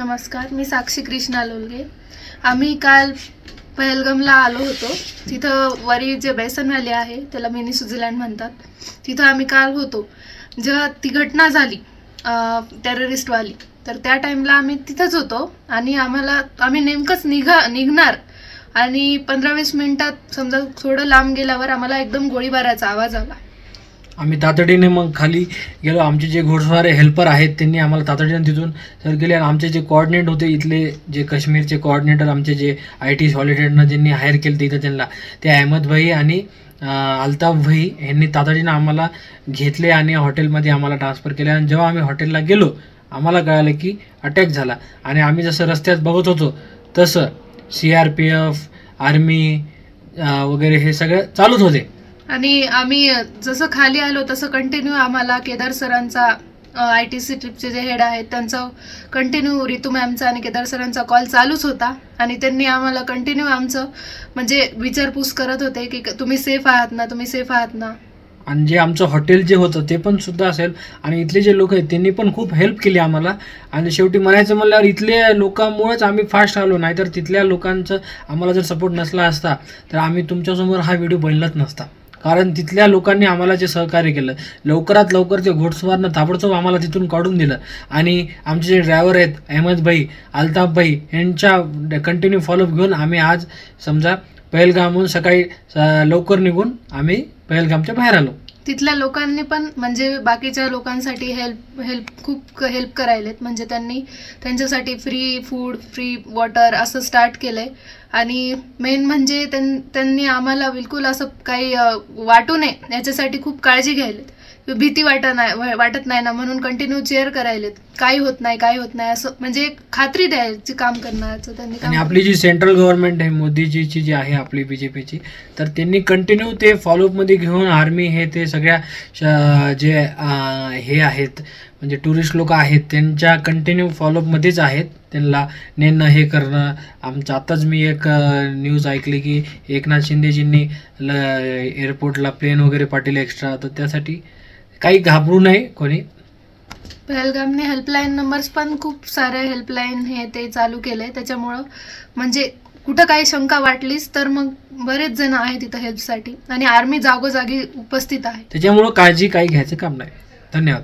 नमस्कार, मी साक्षी कृष्णा लोलगे। आम्ही काल पहलगामला आलो होतो। तिथं वरी जे बेसन व्हॅली आहे त्याला मिनी स्वित्झर्लंड म्हणतात, तिथं आम्ही काल होतो जेव्हा ती घटना झाली टेररिस्टवाली। तर त्या टाइमला आम्ही तिथंच होतो आणि आम्ही नेमकंच निघणार आणि 15-20 मिनिटात समजा थोडं लांब गेल्यावर आम्हाला एकदम गोळीबाराचा आवाज आला। आम्ही तातडीने मग खाली गेलो। आमचे जे घोडस्वार हेल्पर आहेत त्यांनी आम्हाला तातडीने तिथून सर केले आणि आमचे जे कोऑर्डिनेट होते इथले जे काश्मीरचे कोऑर्डिनेटर आमचे जे IT सॉलिडेटनं ज्यांनी हायर केलं तिथं त्यांना ते अहमद भाई आणि अल्ताफ भाई यांनी तातडीने आम्हाला घेतले आणि हॉटेलमध्ये आम्हाला ट्रान्सफर केले। आणि जेव्हा आम्ही हॉटेलला गेलो आम्हाला कळालं की अटॅक झाला आणि आम्ही जसं रस्त्यात बघत होतो तसं CRPF आर्मी वगैरे हे सगळं चालूच होते आणि आम्ही जसं खाली आलो तसं कंटिन्यू आम्हाला केदार सरांचा ITC ट्रिपचे जे हेड आहेत त्यांचा कंटिन्यू रितू मॅमचा आणि केदार सरांचा कॉल चालूच होता आणि त्यांनी आम्हाला कंटिन्यू आमचं म्हणजे विचारपूस करत होते की तुम्ही सेफ आहात ना, तुम्ही सेफ आहात ना। आणि जे आमचं हॉटेल जे होतं ते पण सुद्धा असेल आणि इथले जे लोक आहेत त्यांनी पण खूप हेल्प केली आम्हाला। आणि शेवटी म्हणायचं म्हणल्यावर इथल्या लोकांमुळेच आम्ही फास्ट आलो, नाहीतर तिथल्या लोकांचं आम्हाला जर सपोर्ट नसला असता तर आम्ही तुमच्यासमोर हा व्हिडिओ बनलाच नसता। कारण तिथल्या लोकांनी आम्हाला जे सहकार्य केलं, लवकरात लवकर ते घोडस्वारनं ताबडतोब आम्हाला तिथून काढून दिलं आणि आमचे जे ड्रायव्हर आहेत अहमद भाई अल्ताफ भाई यांच्या कंटिन्यू फॉलोअप घेऊन आम्ही आज समजा पहलगामहून सकाळी लवकर निघून आम्ही पहलगामच्या बाहेर आलो। तिथल्या लोकांनी पण म्हणजे बाकीच्या लोकांसाठी खूप हेल्प करायलेत, म्हणजे त्यांनी त्यांच्यासाठी फ्री फूड फ्री वॉटर असं स्टार्ट केलंय। आणि मेन म्हणजे त्यांनी आम्हाला बिलकुल असं काही वाटू नये याच्यासाठी खूप काळजी घ्यायलेत, भीती वाटत नाही ना म्हणून कंटिन्यू चेअर करायलेत, काही होत नाही असं म्हणजे खात्री द्यायची काम करण्याचं त्यांनी। आणि आपली जी सेंट्रल गव्हर्नमेंट आहे मोदीजीची जी आहे आपली BJPची, तर त्यांनी कंटिन्यू ते फॉलोअपमध्ये घेऊन आर्मी हे ते सगळ्या जे हे आहेत म्हणजे टुरिस्ट लोक आहेत त्यांच्या कंटिन्यू फॉलोअपमध्येच आहेत, त्यांना नेणं हे करणं। आमचं आत्ताच मी एक न्यूज ऐकली की एकनाथ शिंदेजींनी एअरपोर्टला प्लेन वगैरे पाठवले एक्स्ट्रा, तर त्यासाठी काही घाबरू नये कोणी। पहलगामने हेल्पलाईन नंबर्स पण खूप सारे हेल्पलाईन हे ते चालू केले, त्याच्यामुळं म्हणजे कुठं काही शंका वाटलीच तर मग बरेच जण आहेत तिथं हेल्पसाठी आणि आर्मी जागोजागी उपस्थित आहे, त्याच्यामुळं काळजी काही घ्यायचं काम नाही। धन्यवाद।